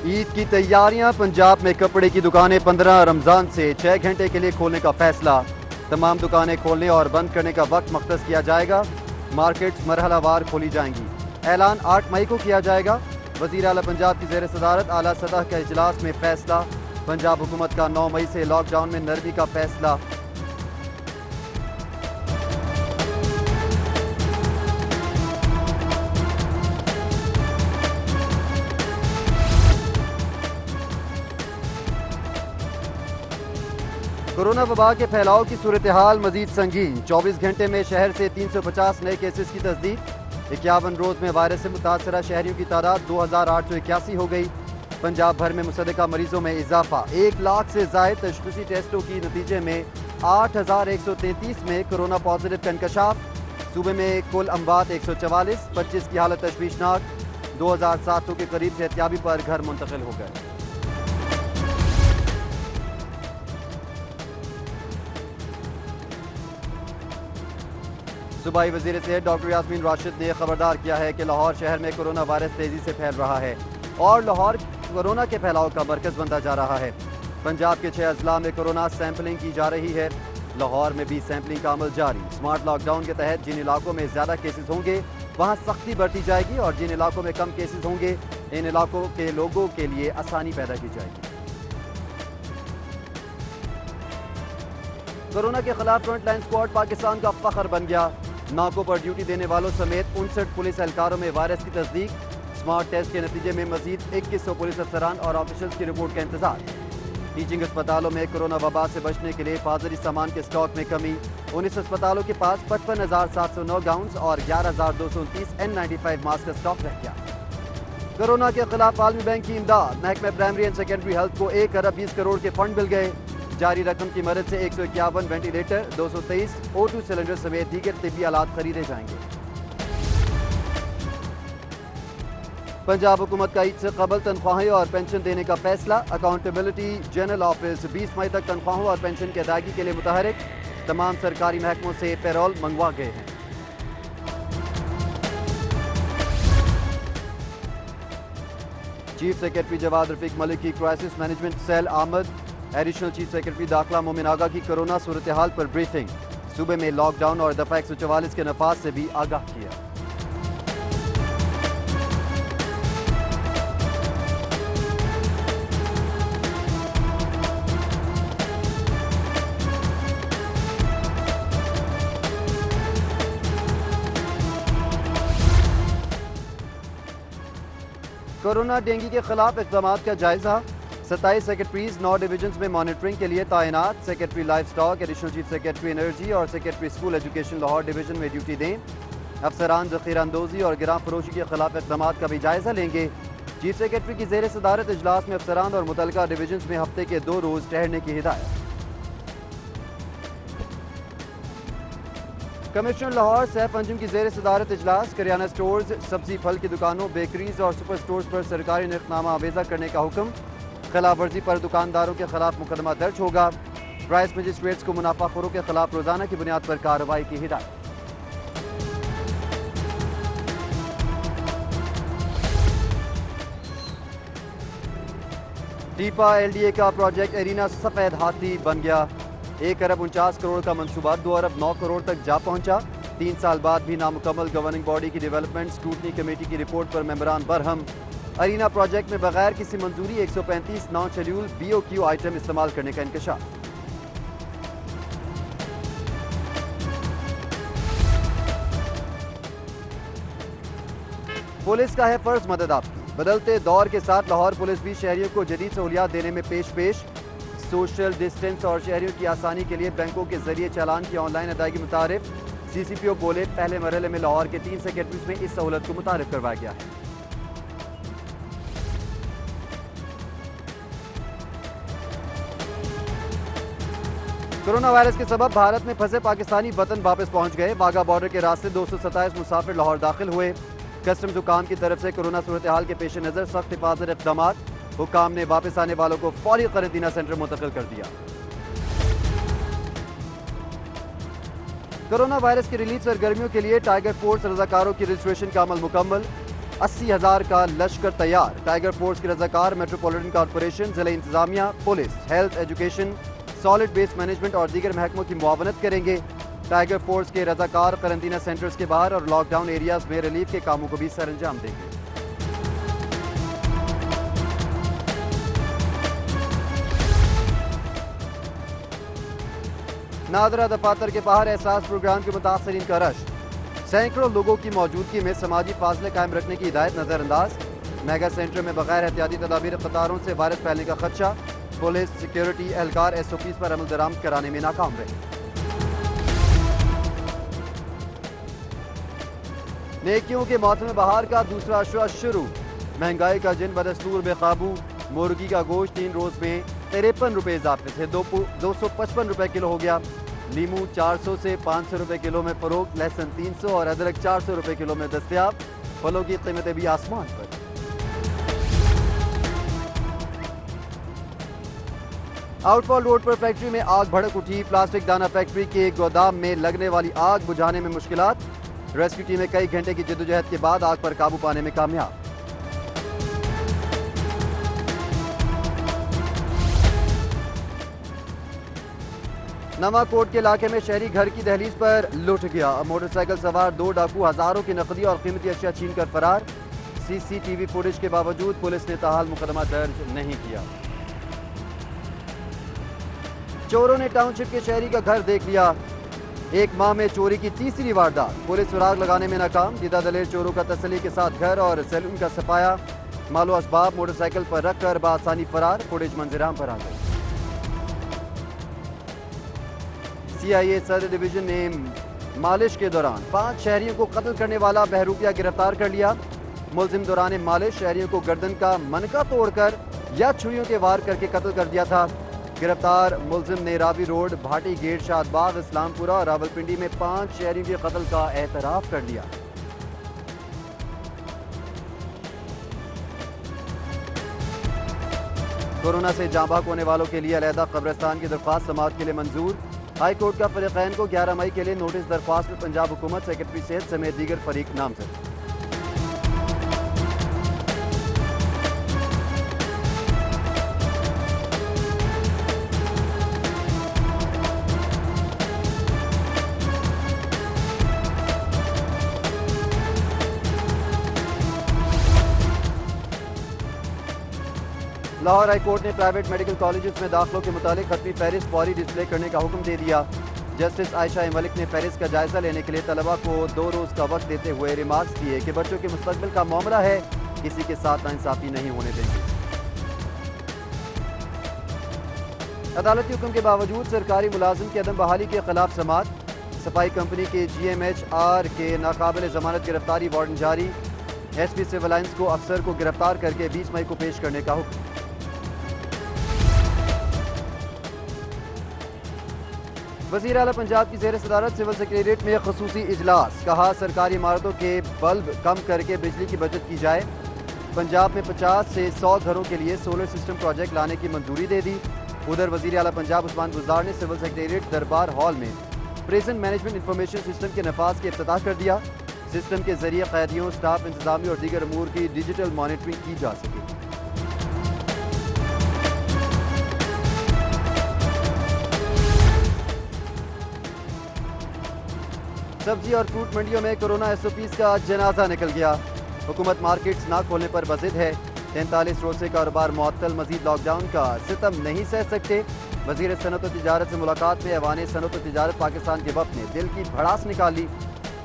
ईद की तैयारियां। पंजाब में कपड़े की दुकानें 15 रमजान से 6 घंटे के लिए खोलने का फैसला। तमाम दुकानें खोलने और बंद करने का वक्त मख्तस किया जाएगा। मार्केट्स मरहलावार खोली जाएंगी। ऐलान 8 मई को किया जाएगा। वज़ीर आला पंजाब की ज़ेर सदारत आला सतह के इजलास में फैसला। पंजाब हुकूमत का 9 मई से लॉकडाउन में नरमी का फैसला। कोरोना वबा के फैलाव की सूरत हाल मजीद संगीन। 24 घंटे में शहर से 350 नए केसेस की तस्दीक। 51 रोज में वायरस से मुतासरा शहरियों की तादाद 2881 हो गई। पंजाब भर में मुसद्दका मरीजों में इजाफा। 1 लाख से जायद तशख़ीसी टेस्टों की नतीजे में 8133 में कोरोना पॉजिटिव का इंकशाफ। सूबे में कुल अमवात 144, 25 की हालत तशवीशनाक। 2700 के करीब सेहतियाबी पर घर मुंतकिल हो गए। सूबाई वज़ीर सेहत डॉक्टर यास्मीन राशिद ने खबरदार किया है कि लाहौर शहर में कोरोना वायरस तेजी से फैल रहा है और लाहौर कोरोना के फैलाव का मरकज बनता जा रहा है। पंजाब के 6 अजला में कोरोना सैंपलिंग की जा रही है। लाहौर में भी सैंपलिंग का अमल जारी। स्मार्ट लॉकडाउन के तहत जिन इलाकों में ज्यादा केसेस होंगे वहां सख्ती बरती जाएगी और जिन इलाकों में कम केसेस होंगे इन इलाकों के लोगों के लिए आसानी पैदा की जाएगी। कोरोना के खिलाफ फ्रंट लाइन स्क्वाड पाकिस्तान का फख्र बन गया। नाकों पर ड्यूटी देने वालों समेत 59 पुलिस एहलकारों में वायरस की तस्दीक। स्मार्ट टेस्ट के नतीजे में मजीद 2100 पुलिस अफसरान और ऑफिसर्स की रिपोर्ट का इंतजार। टीचिंग अस्पतालों में कोरोना वबा से बचने के लिए हिफाजती सामान के स्टॉक में कमी। 19 अस्पतालों के पास 55,709 गाउन्स और 11,229 N95 मास्क का स्टॉक रह गया। कोरोना के खिलाफ आलमी बैंक की इमदाद। महकमे प्राइमरी एंड सेकेंडरी हेल्थ को 1 अरब 20 करोड़ के फंड मिल गए। जारी रकम की मदद से 151 वेंटिलेटर, 223 O2 सिलेंडर समेत दीगर तिब्बी आलात खरीदे जाएंगे। पंजाब हुकूमत का ईद से कबल तनख्वाहें और पेंशन देने का फैसला। अकाउंटेबिलिटी जनरल ऑफिस 20 मई तक तनख्वाहों और पेंशन की अदायगी के लिए मुतहरिक। तमाम सरकारी महकमों से पेरोल मंगवा गए हैं। चीफ सेक्रेटरी जवाद रफीक मलिक की क्राइसिस मैनेजमेंट सेल आमद। एडिशनल चीफ सेक्रेटरी दाखिला मोमिन आगा की कोरोना सूरत हाल पर ब्रीफिंग। सूबे में लॉकडाउन और दफा 144 के नफाज से भी आगाह किया। कोरोना डेंगू के खिलाफ इक़दामात का जायजा। 27 सेक्रेटरीज 9 डिवीजन में मॉनिटरिंग के लिए तैनात। Secretary livestock, additional chief secretary energy और secretary school education Lahore division में ड्यूटी दें। अफसरान ज़ख़ीरा अंदोज़ी और गिरां फरोशी के खिलाफ इक़दामात का भी जायजा लेंगे। चीफ सेक्रेटरी की ज़ेर सदारत इजलास में अफसरान और मुतल्लिका डिवीजन में हफ्ते के 2 रोज़ ठहरने की हिदायत। कमिश्नर लाहौर सैफ अंजुम की ज़ेर सदारत इजलास। करियाना स्टोर्स, सब्जी फल की दुकानों, बेकरीज और सुपर स्टोर्स पर सरकारी निकनामा आवेजा करने का हुक्म। खिलाफ वर्जी पर दुकानदारों के खिलाफ मुकदमा दर्ज होगा। प्राइस मजिस्ट्रेट्स को मुनाफाखोरों के खिलाफ रोजाना की बुनियाद पर कार्रवाई की हिदायत। टीपा LDA का प्रोजेक्ट एरिना सफेद हाथी बन गया। 1 अरब 49 करोड़ का मंसूबा 2 अरब 9 करोड़ तक जा पहुंचा। 3 साल बाद भी नामुकम्मल गवर्निंग बॉडी की डेवलपमेंट स्क्रूटनी कमेटी की रिपोर्ट पर मेंबरान बरहम। अरीना प्रोजेक्ट में बगैर किसी मंजूरी 135 नॉन शेड्यूल BOQ आइटम इस्तेमाल करने का इंकशाफ। पुलिस का है फर्ज मदद आपकी। बदलते दौर के साथ लाहौर पुलिस भी शहरियों को जदीद सहूलियात देने में पेश। सोशल डिस्टेंस और शहरियों की आसानी के लिए बैंकों के जरिए चालान की ऑनलाइन अदायगी मुतारिफ। CCPO बोले पहले मरहले में लाहौर के 3 सेक्रेटरीज में इस सहूलत को मुतारिफ करवाया गया है। कोरोना वायरस के सबब भारत में फंसे पाकिस्तानी वतन वापस पहुंच गए। वाघा बॉर्डर के रास्ते 227 मुसाफिर लाहौर दाखिल हुए। कस्टम्स हुकाम की तरफ से कोरोना सूरत हाल के पेश नजर सख्त हिफाजत इक़दामात। हुकाम ने वापस आने वालों को फौरी क़रंतीना सेंटर मुंतकिल कर दिया। कोरोना वायरस की रिलीफ सरगर्मियों के लिए टाइगर फोर्स रजाकारों की रजिस्ट्रेशन का अमल मुकम्मल। 80,000 का लश्कर तैयार। टाइगर फोर्स के रजाकार मेट्रोपॉलिटन कॉर्पोरेशन, जिला इंतजामिया, police, health, education, solid waste management और दीगर महकमों की मुआवनत करेंगे। टाइगर फोर्स के रजाकार करंतना सेंटर्स के बाहर और लॉकडाउन एरियाज में रिलीफ के कामों को भी सर अंजाम देंगे। नादरा दफातर के बाहर एहसास प्रोग्राम के मुतासरीन का रश। सैकड़ों लोगों की मौजूदगी में समाजी फासले कायम रखने की हिदायत नजरअंदाज। मेगा सेंटर में बगैर एहतियाती तदाबीर कतारों से वायरस फैलने का खदशा। पुलिस, सिक्योरिटी एहलकार SOPs पर अमल दरामद कराने में नाकाम रहे। नेकियों के मौसम बहार का दूसरा अशरा शुरू। महंगाई का जिन बदस्तूर बेकाबू। मुर्गी का गोश्त 3 रोज में 53 रुपए इजाफे से 255 रुपए किलो हो गया। नींबू 400 से 500 रुपए किलो में फरोख्त। लहसुन 300 और अदरक 400 रुपए किलो में दस्तयाब। फलों की कीमतें भी आसमान पर। आउटफॉल रोड पर फैक्ट्री में आग भड़क उठी। प्लास्टिक दाना फैक्ट्री के गोदाम में लगने वाली आग बुझाने में मुश्किलात। रेस्क्यू टीमें कई घंटे की जद्दोजहद के बाद आग पर काबू पाने में कामयाब। नवाकोट के इलाके में शहरी घर की दहलीज पर लुट गया। मोटरसाइकिल सवार 2 डाकू हजारों की नकदी और कीमती अशिया छीन कर फरार। CCTV फुटेज के बावजूद पुलिस ने ताहाल मुकदमा दर्ज नहीं किया। चोरों ने टाउनशिप के शहरी का घर देख लिया। एक माह में चोरी की तीसरी वारदात। पुलिस सुराग लगाने में नाकाम। जिदा दलेर चोरों का तसल्ली के साथ घर और सैलून का सफाया। मालो असबाब मोटरसाइकिल पर रखकर बासानी फरार। फुटेज मंजराम पर आ गई। CIA सदर डिवीजन ने मालिश के दौरान 5 शहरियों को कत्ल करने वाला बहरूपिया गिरफ्तार कर लिया। मुलजिम दौरान मालिश शहरियों को गर्दन का मनका तोड़कर या छुरियों के वार करके कत्ल कर दिया था। गिरफ्तार मुलजिम ने रावी रोड, भाटी गेट, शादबाग, इस्लामपुरा और रावलपिंडी में 5 शहरियों के कत्ल का एतराफ कर लिया। कोरोना से जाँ बहक होने वालों के लिए अलहदा कब्रिस्तान की दरख्वास्त समाअत के लिए मंजूर। हाई कोर्ट का फरीकैन को 11 मई के लिए नोटिस दरख्वास्त में पंजाब हुकूमत, सेक्रेटरी सेहत समेत दीगर फरीक नामजद। लाहौर हाई कोर्ट ने प्राइवेट मेडिकल कॉलेजेस में दाखिलों के मुतालिक खत्मी फहरिस्त फौरी डिस्प्ले करने का हुक्म दे दिया। जस्टिस आयशा मलिक ने फहरिस्त का जायजा लेने के लिए तलबा को 2 रोज का वक्त देते हुए रिमार्क्स दिए कि बच्चों के मुस्तकबिल का मामला है, किसी के साथ नाइंसाफी नहीं होने देंगे। अदालती हुक्म के बावजूद सरकारी मुलाजिम की अदम बहाली के खिलाफ समाअत। सफाई कंपनी के GMHR के नाकाबिल जमानत गिरफ्तारी वारंट जारी। SP सिविल लाइंस को अफसर को गिरफ्तार करके 20 मई को पेश करने का हुक्म। वज़ीर आला पंजाब की ज़ेर सदारत सिविल सेक्रेटेरिएट में ख़ुसूसी इजलास। कहा सरकारी इमारतों के बल्ब कम करके बिजली की बचत की जाए। पंजाब में 50 से 100 घरों के लिए सोलर सिस्टम प्रोजेक्ट लाने की मंजूरी दे दी। उधर वज़ीर आला पंजाब उस्मान गुज़ार ने सिविल सेक्रेटेरिएट दरबार हॉल में प्रेजेंट मैनेजमेंट इंफॉर्मेशन सिस्टम के नफाज के इफ्तिताह कर दिया। सिस्टम के जरिए कैदियों, स्टाफ, इंतजामी और दीगर अमूर की डिजिटल मॉनिटरिंग की जा सकेगी। सब्जी और फ्रूट मंडियों में कोरोना SOPs का जनाजा निकल गया। हुकूमत मार्केट्स ना खोलने पर बज़िद है। 43 रोज से कारोबार मुअत्तल। मजीद लॉकडाउन का सितम नहीं सह सकते। वज़ीर सनअत व तिजारत से मुलाकात में ऐवान सनअत व तिजारत पाकिस्तान के वफ़द ने दिल की भड़ास निकाली।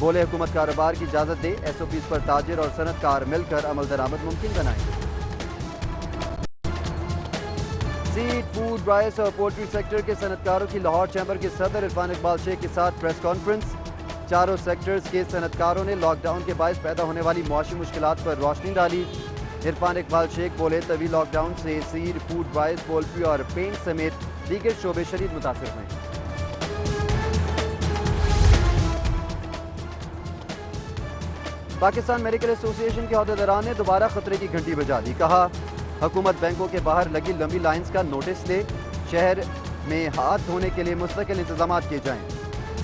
बोले हुकूमत कारोबार की इजाज़त दे। SOPs पर ताजिर और सनअतकार मिलकर अमल दरामद मुमकिन बनाएंगे। सीड, फूड, राइस और पोल्ट्री सेक्टर के सनअतकारों की लाहौर चैम्बर के सदर इरफान इकबाल शेख के साथ प्रेस कॉन्फ्रेंस। चारों सेक्टर्स के सनअतकारों ने लॉकडाउन के बायस पैदा होने वाली मौसमी मुश्किलात पर रोशनी डाली। इरफान इकबाल शेख बोले तवी लॉकडाउन से सीड, फूड, राइस, पोल्ट्री और पेंट समेत दीगर शोबे शदीद मुतासिर हुए। पाकिस्तान मेडिकल एसोसिएशन के अहदेदारान ने दोबारा खतरे की घंटी बजा दी। कहा हुकूमत बैंकों के बाहर लगी लंबी लाइन्स का नोटिस ले। शहर में हाथ धोने के लिए मुस्तकिल इंतजाम किए जाएं।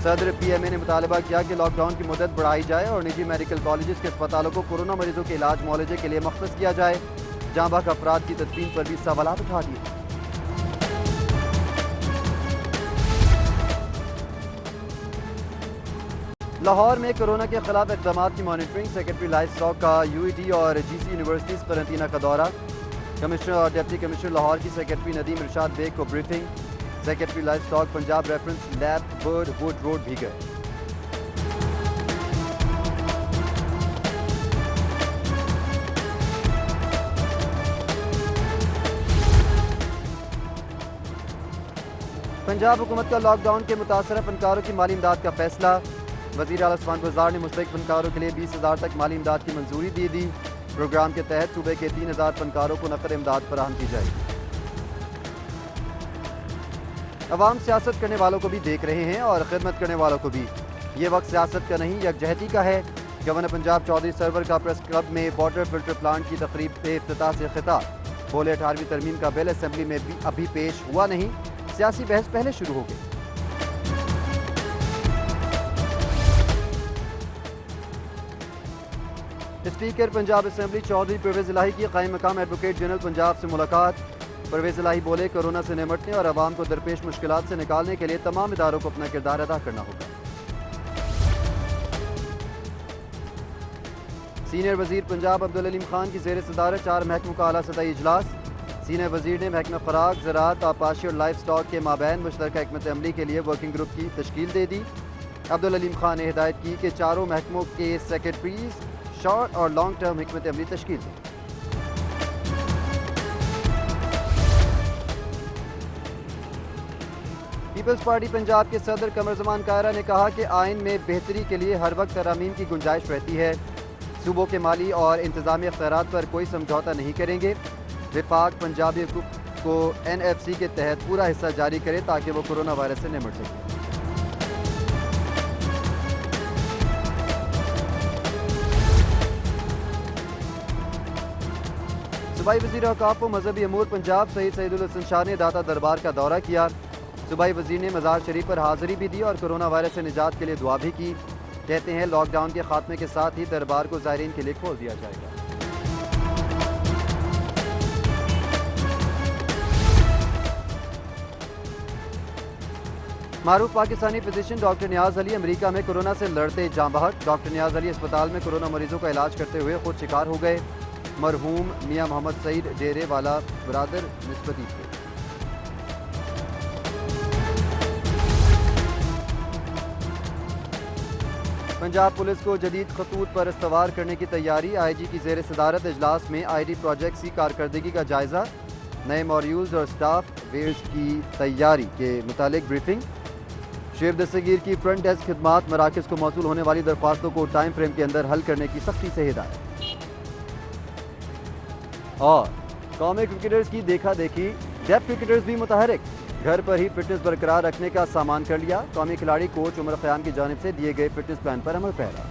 सदर PMA ने मुतालबा किया कि लॉकडाउन की मुद्दत बढ़ाई जाए और निजी मेडिकल कॉलेज के अस्पतालों को कोरोना मरीजों के इलाज मुआलजे के लिए मख्तस किया जाए। जाँ बहक अफराद की तदफीन पर भी सवालात उठा दिए। लाहौर में कोरोना के खिलाफ इक़दाम की मॉनिटरिंग, सेक्रेटरी लाइफ स्टॉक का UET और GC यूनिवर्सिटीज़ करंतना का दौरा। कमिश्नर और डिप्टी कमिश्नर लाहौर की सेक्रेटरी नदीम इरशाद बेग को briefing. Secretary life stock Punjab reference lab bird would road भी गए। पंजाब हुकूमत का लॉकडाउन के मुतासर फनकारों की माली इमदाद का फैसला। वज़ीर आला उस्मान गुलजार ने मुस्तहिक फनकारों के लिए 20,000 तक माली इमदाद की मंजूरी दे दी। प्रोग्राम के तहत सूबे के 3,000 फनकारों को नकद इमदाद फराहम की जाएगी। अवाम सियासत करने वालों को भी देख रहे हैं और खिदमत करने वालों को भी। ये वक्त सियासत का नहीं, यकजहती का है। गवर्नर पंजाब चौधरी सरवर का प्रेस क्लब में वाटर फिल्टर प्लांट की तकरीब पे इफ्तिताह से खिताब। बोले 18वीं तरमीम का बिल असेंबली में भी अभी पेश हुआ नहीं, सियासी बहस पहले शुरू हो गई। स्पीकर पंजाब असेंबली चौधरी परवेज इलाही की कायम मकाम एडवोकेट जनरल पंजाब से मुलाकात। परवेज इलाही बोले कोरोना से निपटने और आवाम को दरपेश मुश्किलात से निकालने के लिए तमाम इदारों को अपना किरदार अदा करना होगा। सीनियर वजीर पंजाब अब्दुल अलीम खान की जेर सदारत 4 महकमों का आला सतही इजलास। सीनियर वजीर ने महकमा खुराक, ज़राअत, आबपाशी और लाइफ स्टॉक के माबैन मुश्तरका हिकमत अमली के लिए वर्किंग ग्रुप की तश्कील दे दी। अब्दुल अलीम खान ने हिदायत की कि चारों महकमों के सेक्रेटरीज शॉर्ट और लॉन्ग टर्म हिकमत अमली तश्कील दें। पीपल्स पार्टी पंजाब के सदर कमर जमान कायरा ने कहा कि आइन में बेहतरी के लिए हर वक्त तरमीम की गुंजाइश रहती है। सूबों के माली और इंतजामी अख्तियारात पर कोई समझौता नहीं करेंगे। विफाक पंजाबी को NFC के तहत पूरा हिस्सा जारी करे ताकि वो कोरोना वायरस से निपट सके। सूबाई वज़ीर औक़ाफ़ व मजहबी अमूर पंजाब सईद सईदुल हसन शाह ने दाता दरबार का दौरा किया। सूबाई वज़ीर ने मज़ार शरीफ पर हाज़िरी भी दी और कोरोना वायरस से निजात के लिए दुआ भी की। कहते हैं लॉकडाउन के खात्मे के साथ ही दरबार को ज़ायरीन के लिए खोल दिया जाएगा। मारूफ पाकिस्तानी फिजिशियन डॉक्टर नियाज अली अमेरिका में कोरोना से लड़ते जाँ बहक। डॉक्टर नियाज अली अस्पताल में कोरोना मरीजों का इलाज करते हुए खुद शिकार हो गए। मरहूम मियां मोहम्मद सईद डेरे वाला बरादर निस्बती थे। पंजाब पुलिस को जदीद खतूत पर इस्तवार करने की तैयारी। IG की जेर सदारत इजलास में ID प्रोजेक्ट्स की कारकर्दगी का जायजा। नए मॉड्यूल्स और स्टाफ वेयर्स की तैयारी के मुतालिक ब्रीफिंग। शेर दस्तगीर की फ्रंट डेस्क खिदमात मराकज़ को मौसूल होने वाली दरख्वास्तों को टाइम फ्रेम के अंदर हल करने की सख्ती से हिदायत। और कौमी क्रिकेटर्स की देखा देखी डेफ क्रिकेटर्स भी मुतहरिक। घर पर ही फिटनेस बरकरार रखने का सामान कर लिया। कौमी खिलाड़ी कोच उमर ख़याम की जानिब से दिए गए फिटनेस प्लान पर अमल पैरा।